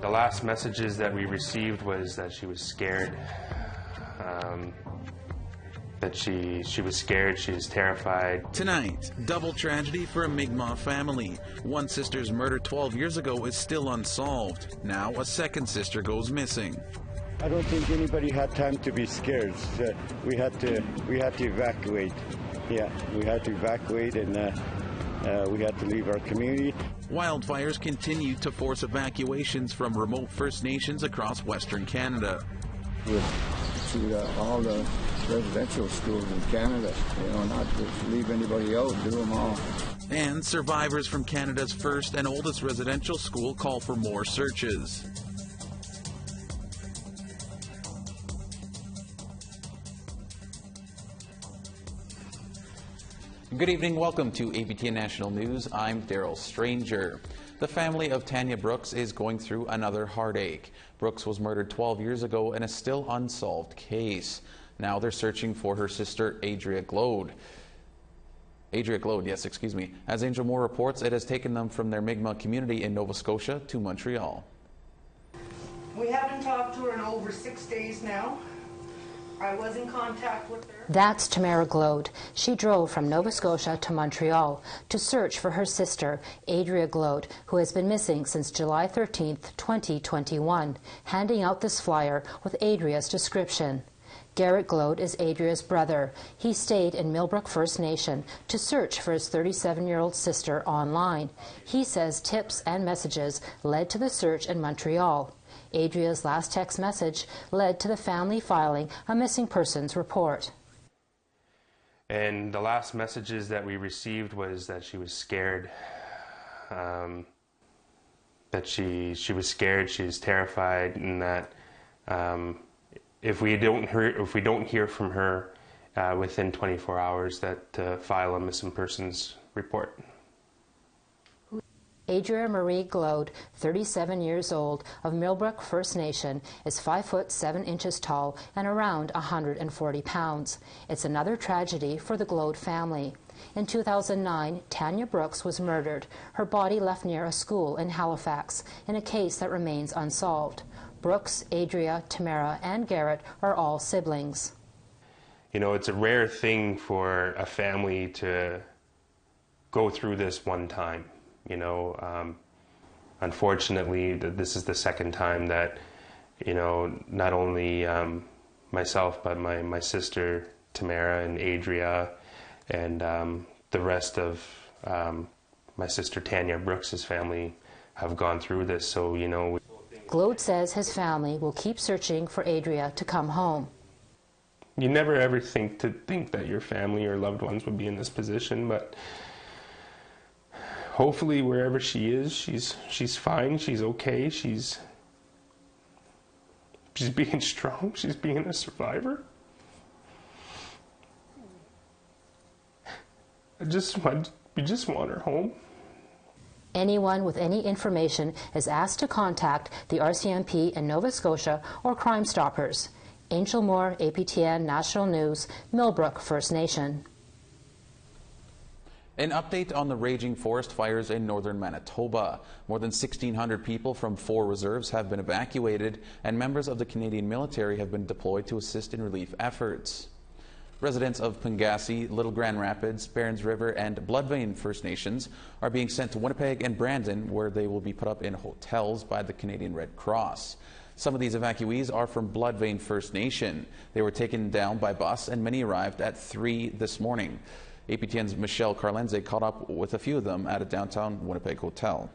The last messages that we received was that she was scared. That she was scared, she was terrified. Tonight, double tragedy for a Mi'kmaq family. One sister's murder 12 years ago is still unsolved. Now a second sister goes missing. I don't think anybody had time to be scared. We had to evacuate. Yeah, we had to evacuate, and we had to leave our community. Wildfires continue to force evacuations from remote First Nations across Western Canada. To all the residential schools in Canada, not just leave anybody out, do them all. And survivors from Canada's first and oldest residential school call for more searches. Good evening, welcome to APTN National News. I'm Daryl Stranger. The family of Tanya Brooks is going through another heartache. Brooks was murdered 12 years ago in a still unsolved case. Now they're searching for her sister, Adria Gloade. As Angel Moore reports, it has taken them from their Mi'kmaq community in Nova Scotia to Montreal. We haven't talked to her in over 6 days now. I was in contact with her. That's Adria Gloade. She drove from Nova Scotia to Montreal to search for her sister, Adria Gloade, who has been missing since July 13th, 2021, handing out this flyer with Adria's description. Garrett Gloade is Adria's brother. He stayed in Millbrook First Nation to search for his 37-year-old sister online. He says tips and messages led to the search in Montreal. Adria's last text message led to the family filing a missing persons report. And the last messages that we received was that she was scared. That she was scared, she was terrified, and that if we don't hear from her within 24 hours, that to file a missing persons report. Adria Marie Gloade, 37 years old, of Millbrook First Nation, is 5 foot 7 inches tall and around 140 pounds. It's another tragedy for the Gloade family. In 2009, Tanya Brooks was murdered. Her body left near a school in Halifax in a case that remains unsolved. Brooks, Adria, Tamara, and Garrett are all siblings. It's a rare thing for a family to go through this one time. Unfortunately, this is the second time that, not only myself, but my sister Tamara and Adria and the rest of my sister Tanya Brooks's family have gone through this. So, Gloade says his family will keep searching for Adria to come home. You never ever think that your family or loved ones would be in this position, but hopefully wherever she is, she's fine, she's okay, she's being strong, she's being a survivor. We just want her home. Anyone with any information is asked to contact the RCMP in Nova Scotia or Crime Stoppers. Angel Moore, APTN National News, Millbrook First Nation. An update on the raging forest fires in northern Manitoba. More than 1,600 people from 4 reserves have been evacuated, and members of the Canadian military have been deployed to assist in relief efforts. Residents of Pangasi, Little Grand Rapids, Barons River, and Bloodvein First Nations are being sent to Winnipeg and Brandon, where they will be put up in hotels by the Canadian Red Cross. Some of these evacuees are from Bloodvein First Nation. They were taken down by bus, and many arrived at 3 this morning. APTN's Michelle Carlenze caught up with a few of them at a downtown Winnipeg hotel.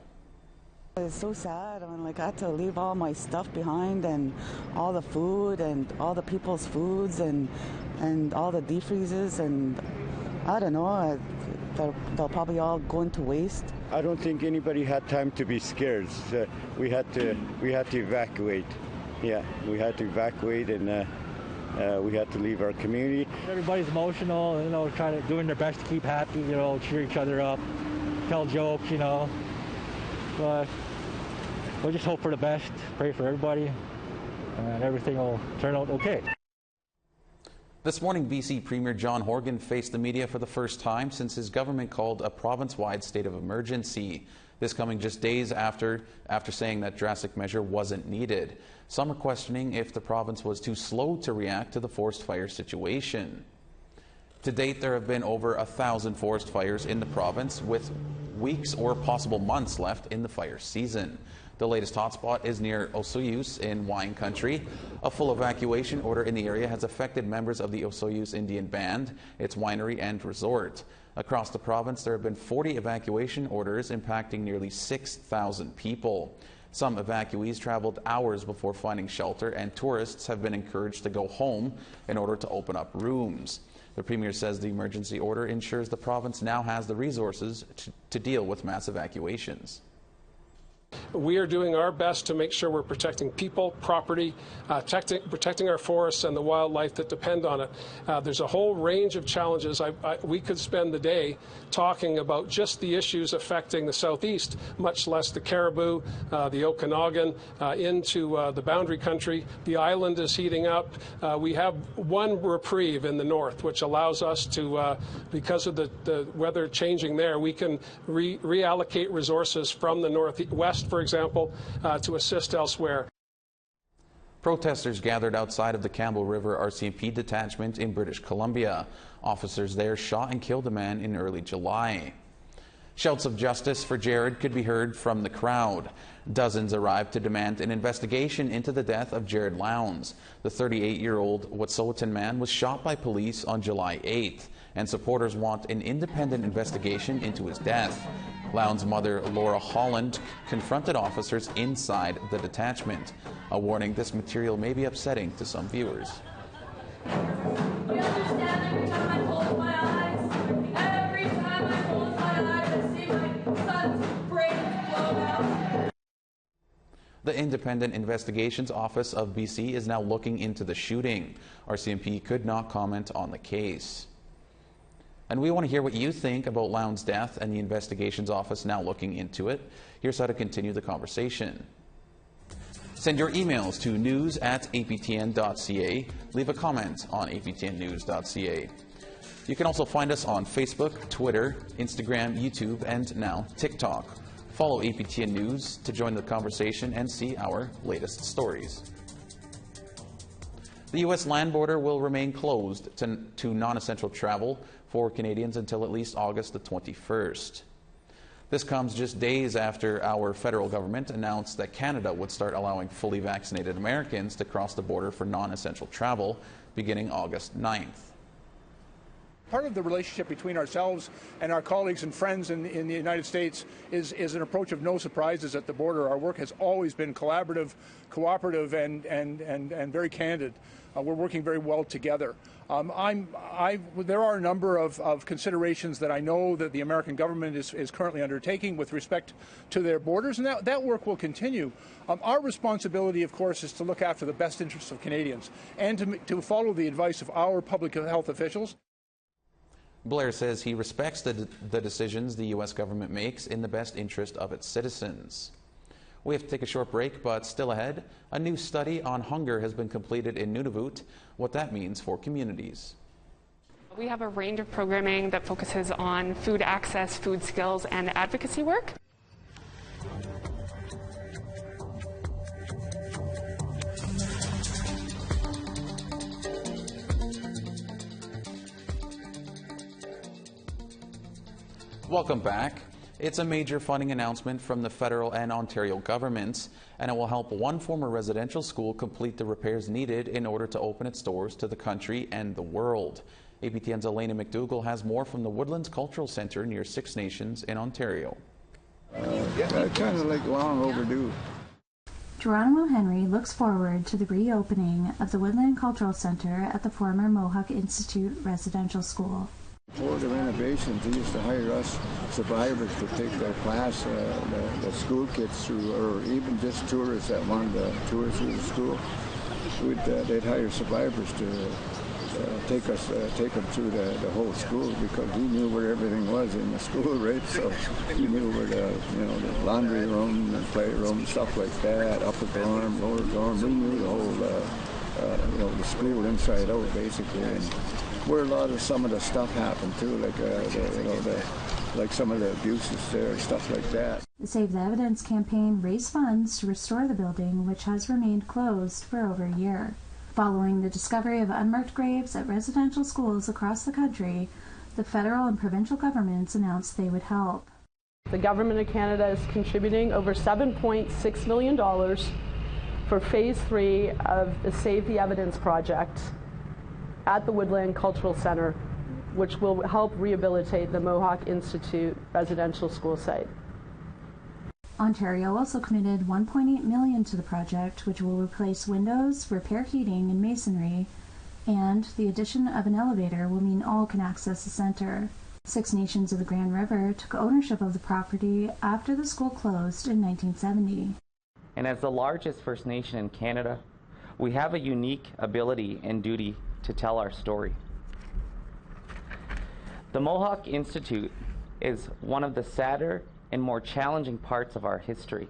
It's so sad. I had to leave all my stuff behind, and all the food and all the people's foods and all the defreezes, and I don't know, they'll probably all go into waste. I don't think anybody had time to be scared. We had to evacuate. Yeah, we had to evacuate, and we had to leave our community. Everybody's emotional, doing their best to keep happy, cheer each other up, tell jokes, but we'll just hope for the best, pray for everybody, and everything will turn out okay. This morning, BC Premier John Horgan faced the media for the first time since his government called a province-wide state of emergency. This coming just days after saying that drastic measure wasn't needed. Some are questioning if the province was too slow to react to the forest fire situation. To date, there have been over 1,000 forest fires in the province, with weeks or possible months left in the fire season. The latest hotspot is near Osoyoos in wine country. A full evacuation order in the area has affected members of the Osoyoos Indian Band, its winery and resort. Across the province, there have been 40 evacuation orders impacting nearly 6,000 people. Some evacuees traveled hours before finding shelter, and tourists have been encouraged to go home in order to open up rooms. The Premier says the emergency order ensures the province now has the resources to deal with mass evacuations. We are doing our best to make sure we're protecting people, property, protecting our forests and the wildlife that depend on it. There's a whole range of challenges. We could spend the day talking about just the issues affecting the southeast, much less the caribou, the Okanagan, into the boundary country. The island is heating up. We have one reprieve in the north, which allows us to, because of the weather changing there, we can reallocate resources from the northwest, for example, to assist elsewhere. Protesters gathered outside of the Campbell River RCMP detachment in British Columbia. Officers there shot and killed a man in early July. Shouts of justice for Jared could be heard from the crowd. Dozens arrived to demand an investigation into the death of Jared Lowndes. The 38-year-old Wet'suwet'en man was shot by police on July 8th, and supporters want an independent investigation into his death. Lowndes' mother, Laura Holland, confronted officers inside the detachment. A warning: this material may be upsetting to some viewers. You understand every time I close my eyes, every time I close my eyes, I see my son's brain blow out. The Independent Investigations Office of BC is now looking into the shooting. RCMP could not comment on the case. And we want to hear what you think about Lowndes' death and the Investigations Office now looking into it. Here's how to continue the conversation. Send your emails to news@aptn.ca. Leave a comment on aptnnews.ca. You can also find us on Facebook, Twitter, Instagram, YouTube, and now TikTok. Follow APTN News to join the conversation and see our latest stories. The U.S. land border will remain closed to non-essential travel for Canadians until at least August the 21st. This comes just days after our federal government announced that Canada would start allowing fully vaccinated Americans to cross the border for non-essential travel beginning August 9th. Part of the relationship between ourselves and our colleagues and friends in the United States is an approach of no surprises at the border. Our work has always been collaborative, cooperative, and very candid. We're working very well together. There are a number of considerations that I know that the American government is currently undertaking with respect to their borders, and that work will continue. Our responsibility, of course, is to look after the best interests of Canadians and to follow the advice of our public health officials. Blair says he respects the decisions the U.S. government makes in the best interest of its citizens. We have to take a short break, but still ahead, a new study on hunger has been completed in Nunavut, what that means for communities. We have a range of programming that focuses on food access, food skills, and advocacy work. Welcome back. It's a major funding announcement from the federal and Ontario governments, and it will help one former residential school complete the repairs needed in order to open its doors to the country and the world. APTN's Elena McDougall has more from the Woodlands Cultural Centre near Six Nations in Ontario. Kind of like long overdue. Geronimo Henry looks forward to the reopening of the Woodland Cultural Centre at the former Mohawk Institute Residential School. For the renovations, they used to hire us survivors to take their class, the school kids through, or even just tourists that wanted to tour through the school. They'd hire survivors to take them through the whole school, because we knew where everything was in the school, right? So we knew where the laundry room and playroom, stuff like that, upper dorm, lower dorm. We knew the whole, the school inside out, basically. And where some of the stuff happened too, like the like some of the abuses there, stuff like that. The Save the Evidence campaign raised funds to restore the building, which has remained closed for over a year. Following the discovery of unmarked graves at residential schools across the country, the federal and provincial governments announced they would help. The Government of Canada is contributing over $7.6 million for Phase 3 of the Save the Evidence project at the Woodland Cultural Centre, which will help rehabilitate the Mohawk Institute residential school site. Ontario also committed $1.8 million to the project, which will replace windows, repair heating and masonry, and the addition of an elevator will mean all can access the centre. Six Nations of the Grand River took ownership of the property after the school closed in 1970. And as the largest First Nation in Canada, we have a unique ability and duty to tell our story. The Mohawk Institute is one of the sadder and more challenging parts of our history.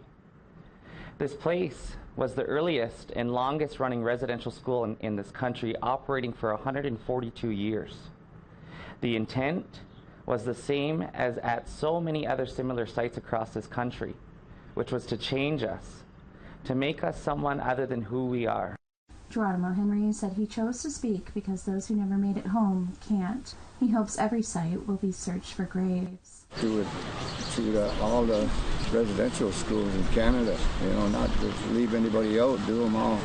This place was the earliest and longest running residential school in this country, operating for 142 years. The intent was the same as at so many other similar sites across this country, which was to change us, to make us someone other than who we are. Geronimo Henry said he chose to speak because those who never made it home can't. He hopes every site will be searched for graves. To all the residential schools in Canada, not just leave anybody out, do them all.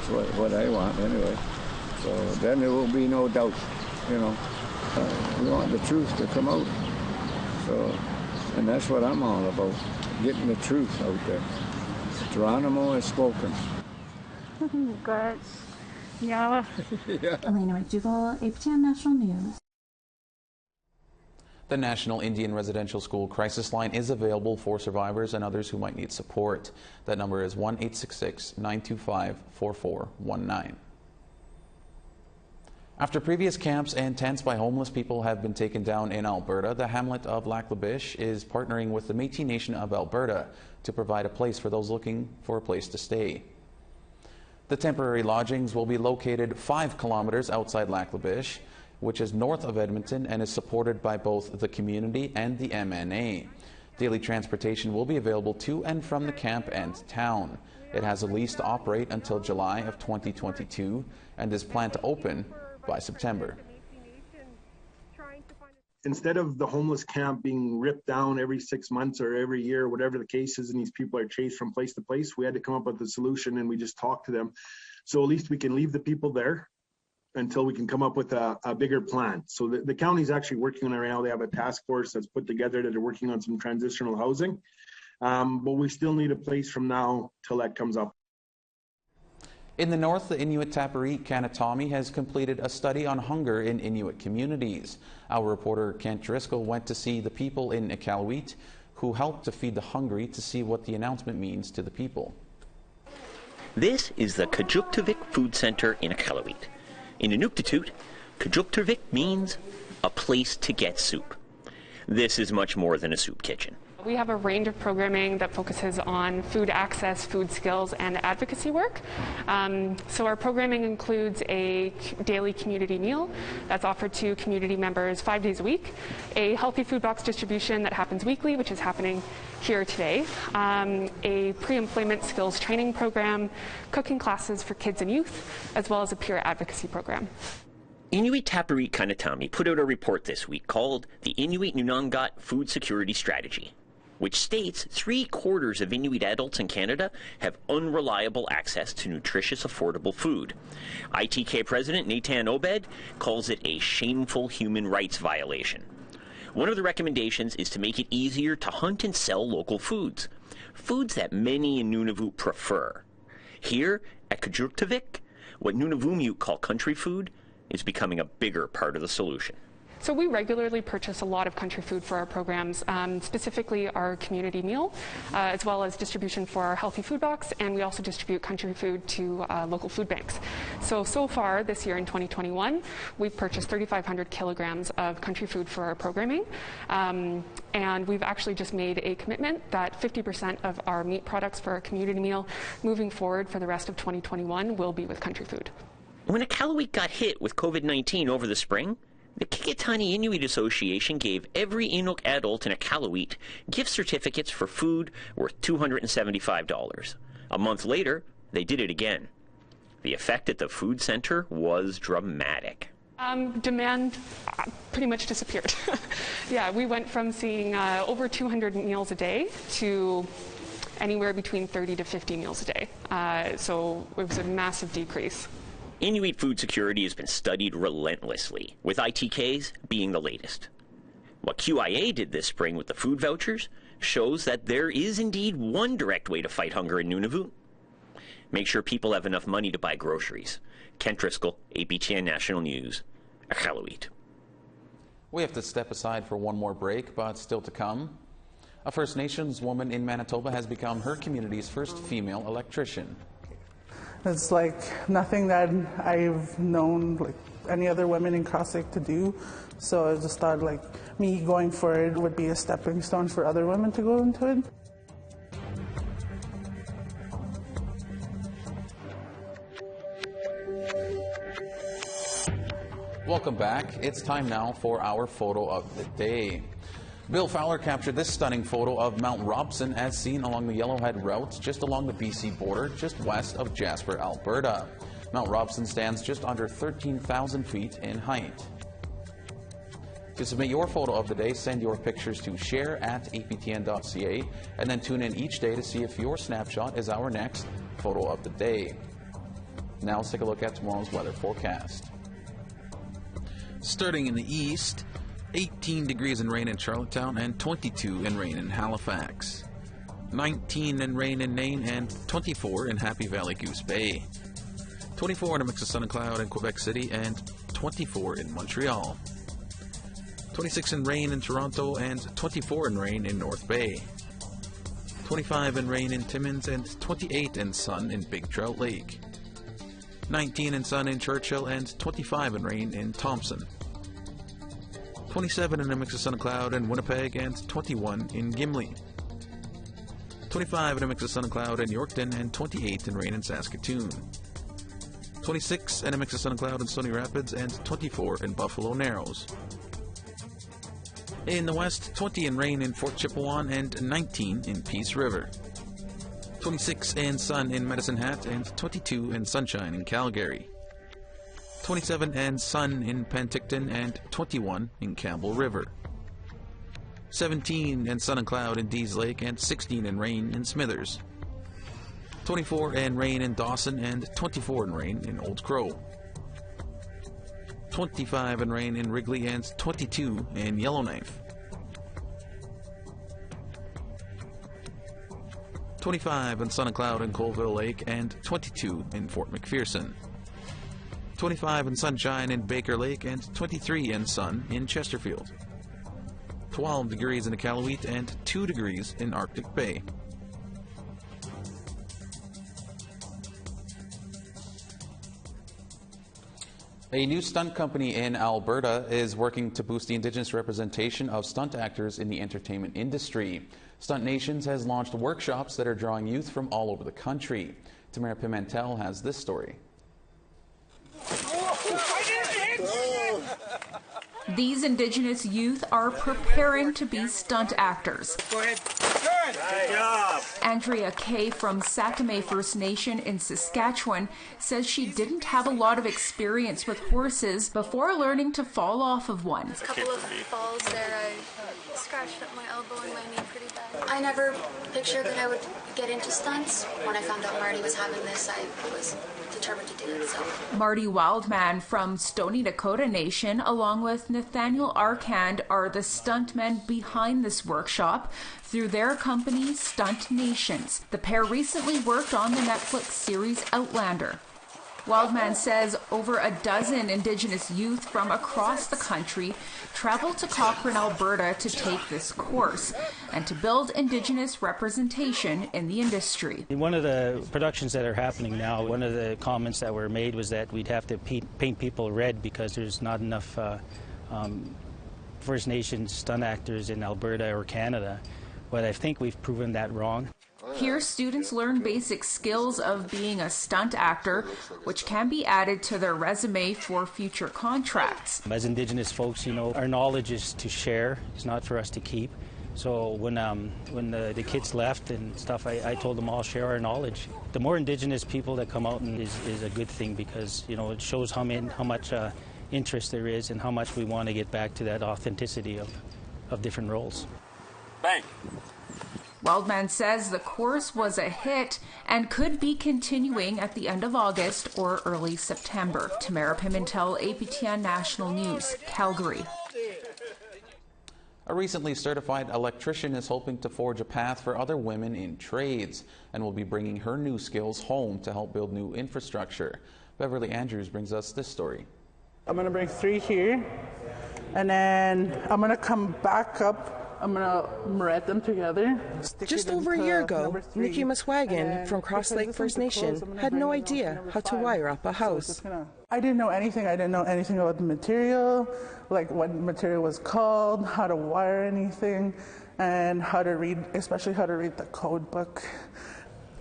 That's what I want anyway. So then there will be no doubt, we want the truth to come out. So, and that's what I'm all about, getting the truth out there. Geronimo has spoken. Good. Yeah. Elena McDougall, APTN National News. The National Indian Residential School Crisis Line is available for survivors and others who might need support. That number is 1-866-925-4419. After previous camps and tents by homeless people have been taken down in Alberta, the hamlet of Lac La Biche is partnering with the Métis Nation of Alberta to provide a place for those looking for a place to stay. The temporary lodgings will be located 5 kilometers outside Lac La Biche, which is north of Edmonton and is supported by both the community and the MNA. Daily transportation will be available to and from the camp and town. It has a lease to operate until July of 2022 and is planned to open by September. Instead of the homeless camp being ripped down every 6 months or every year, whatever the case is, and these people are chased from place to place, we had to come up with a solution, and we just talked to them. So at least we can leave the people there until we can come up with a bigger plan. So the county's actually working on it right now. They have a task force that's put together that are working on some transitional housing. But we still need a place from now till that comes up. In the north, the Inuit Tapiriit Kanatomi has completed a study on hunger in Inuit communities. Our reporter Kent Driscoll went to see the people in Iqaluit who helped to feed the hungry to see what the announcement means to the people. This is the Kajuktuvik Food Center in Iqaluit. In Inuktitut, Kajuktuvik means a place to get soup. This is much more than a soup kitchen. We have a range of programming that focuses on food access, food skills, and advocacy work. So our programming includes a daily community meal that's offered to community members 5 days a week, a healthy food box distribution that happens weekly, which is happening here today, a pre-employment skills training program, cooking classes for kids and youth, as well as a peer advocacy program. Inuit Tapiriit Kanatomi put out a report this week called the Inuit Nunavut Food Security Strategy, which states 3/4 of Inuit adults in Canada have unreliable access to nutritious, affordable food. ITK President Nathan Obed calls it a shameful human rights violation. One of the recommendations is to make it easier to hunt and sell local foods, foods that many in Nunavut prefer. Here at Kajuktuvik, what Nunavummiut call country food is becoming a bigger part of the solution. So we regularly purchase a lot of country food for our programs, specifically our community meal, as well as distribution for our healthy food box, and we also distribute country food to local food banks. So far this year in 2021, we've purchased 3,500 kilograms of country food for our programming, and we've actually just made a commitment that 50% of our meat products for our community meal moving forward for the rest of 2021 will be with country food. When Iqaluit got hit with COVID-19 over the spring, the Kikitani Inuit Association gave every Inuk adult in Iqaluit gift certificates for food worth $275. A month later, they did it again. The effect at the food center was dramatic. Demand pretty much disappeared. Yeah, we went from seeing over 200 meals a day to anywhere between 30 to 50 meals a day. So it was a massive decrease. Inuit food security has been studied relentlessly, with ITKs being the latest. What QIA did this spring with the food vouchers shows that there is indeed one direct way to fight hunger in Nunavut. Make sure people have enough money to buy groceries. Kent Driscoll, APTN National News, Iqaluit. We have to step aside for one more break, but still to come. A First Nations woman in Manitoba has become her community's first female electrician. It's like nothing that I've known like any other women in Crossik to do. So I just thought like me going for it would be a stepping stone for other women to go into it. Welcome back. It's time now for our photo of the day. Bill Fowler captured this stunning photo of Mount Robson as seen along the Yellowhead route just along the BC border just west of Jasper, Alberta. Mount Robson stands just under 13,000 feet in height. To submit your photo of the day, send your pictures to share@aptn.ca and then tune in each day to see if your snapshot is our next photo of the day. Now let's take a look at tomorrow's weather forecast. Starting in the east, 18 degrees and rain in Charlottetown and 22 in rain in Halifax. 19 in rain in Nain and 24 in Happy Valley Goose Bay. 24 in a mix of sun and cloud in Quebec City and 24 in Montreal. 26 in rain in Toronto and 24 in rain in North Bay. 25 in rain in Timmins and 28 in sun in Big Trout Lake. 19 in sun in Churchill and 25 in rain in Thompson. 27 in a mix of sun and cloud in Winnipeg and 21 in Gimli. 25 in a mix of sun and cloud in Yorkton and 28 in rain in Saskatoon. 26 in a mix of sun and cloud in Stony Rapids and 24 in Buffalo Narrows. In the west, 20 in rain in Fort Chipewyan and 19 in Peace River. 26 in sun in Medicine Hat and 22 in sunshine in Calgary. 27 and sun in Penticton and 21 in Campbell River. 17 and sun and cloud in Dease Lake and 16 in rain in Smithers. 24 and rain in Dawson and 24 in rain in Old Crow. 25 and rain in Wrigley and 22 in Yellowknife. 25 and sun and cloud in Colville Lake and 22 in Fort McPherson. 25 in sunshine in Baker Lake and 23 in sun in Chesterfield. 12 degrees in Iqaluit and 2 degrees in Arctic Bay. A new stunt company in Alberta is working to boost the Indigenous representation of stunt actors in the entertainment industry. Stunt Nations has launched workshops that are drawing youth from all over the country. Tamara Pimentel has this story. These Indigenous youth are preparing to be stunt actors. Go ahead. Good job. Andrea Kay from Sakamay First Nation in Saskatchewan says she didn't have a lot of experience with horses before learning to fall off of one. A couple of falls there, I scratched up my elbow and my knee pretty bad. I never pictured that I would get into stunts. When I found out Marty was having this, I was determined to do it. So. Marty Wildman from Stoney Dakota Nation, along with Nathaniel Arcand, are the stuntmen behind this workshop through their company, Stunt Nations. The pair recently worked on the Netflix series Outlander. Wildman says over a dozen Indigenous youth from across the country traveled to Cochrane, Alberta to take this course and to build Indigenous representation in the industry. In one of the productions that are happening now, one of the comments that were made was that we'd have to paint people red because there's not enough First Nations stunt actors in Alberta or Canada. But I think we've proven that wrong. Here, students learn basic skills of being a stunt actor, which can be added to their resume for future contracts. As Indigenous folks, you know, our knowledge is to share. It's not for us to keep. So when the kids left and stuff, I told them all share our knowledge. The more Indigenous people that come out is a good thing, because, you know, it shows how much interest there is and how much we want to get back to that authenticity of different roles. Bang! Wildman says the course was a hit and could be continuing at the end of August or early September. Tamara Pimentel, APTN National News, Calgary. A recently certified electrician is hoping to forge a path for other women in trades and will be bringing her new skills home to help build new infrastructure. Beverly Andrews brings us this story. I'm going to bring 3 here, and then I'm going to come back up. I'm going to red them together. Just over a year ago, Nikki Muswagon from Cross Lake First Nation had no idea how to wire up a house. I didn't know anything. I didn't know anything about the material, like what material was called, how to wire anything, and how to read, especially how to read the code book.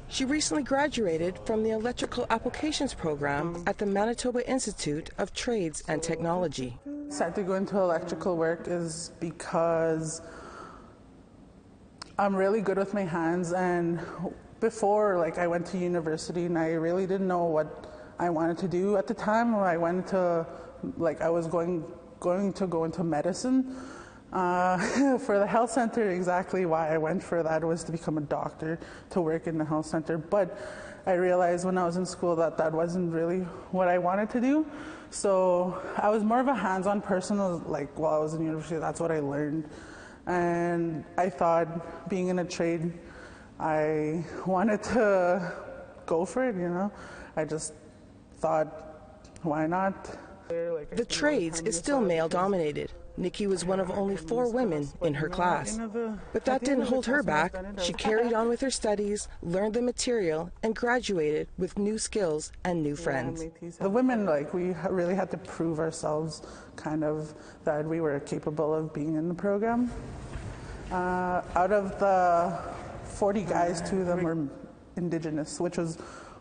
She recently graduated from the Electrical Applications program at the Manitoba Institute of Trades and Technology. I decided to go into electrical work is because I'm really good with my hands, and before, like, I went to university and I really didn't know what I wanted to do at the time. I went to, like, I was going to go into medicine. For the health center, exactly why I went for that was to become a doctor, to work in the health center. But I realized when I was in school that that wasn't really what I wanted to do. So I was more of a hands-on person. Like, while I was in university, that's what I learned. And I thought, being in a trade, I wanted to go for it, you know. I just thought, why not? The trades is still male-dominated. Nikki was one of only 4 women in her class. But that didn't hold her back. She carried on with her studies, learned the material, and graduated with new skills and new friends. The women, like, we really had to prove ourselves, kind of, that we were capable of being in the program. Out of the 40 guys, 2 of them were Indigenous, which was,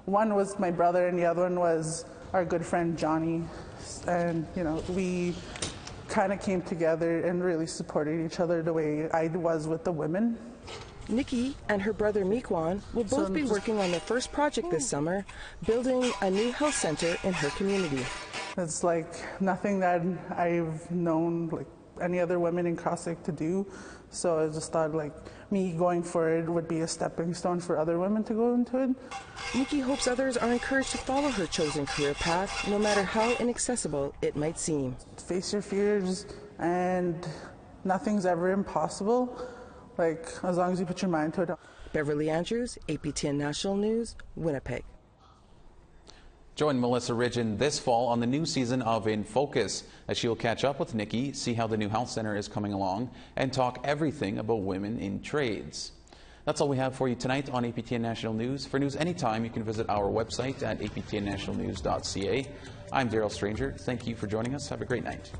one was my brother and the other one was our good friend Johnny. And, you know, we kind of came together and really supported each other the way I was with the women. Nikki and her brother Meekwan will both be working on their first project this summer, building a new health center in her community. It's like nothing that I've known, like, any other women in Cross Lake to do. So I just thought, like, me going for it would be a stepping stone for other women to go into it. Nikki hopes others are encouraged to follow her chosen career path, no matter how inaccessible it might seem. Face your fears, and nothing's ever impossible, like, as long as you put your mind to it. Beverly Andrews, APTN National News, Winnipeg. Join Melissa Ridgen this fall on the new season of In Focus, as she'll catch up with Nikki, see how the new health center is coming along, and talk everything about women in trades. That's all we have for you tonight on APTN National News. For news anytime, you can visit our website at aptnnationalnews.ca. I'm Daryl Stranger. Thank you for joining us. Have a great night.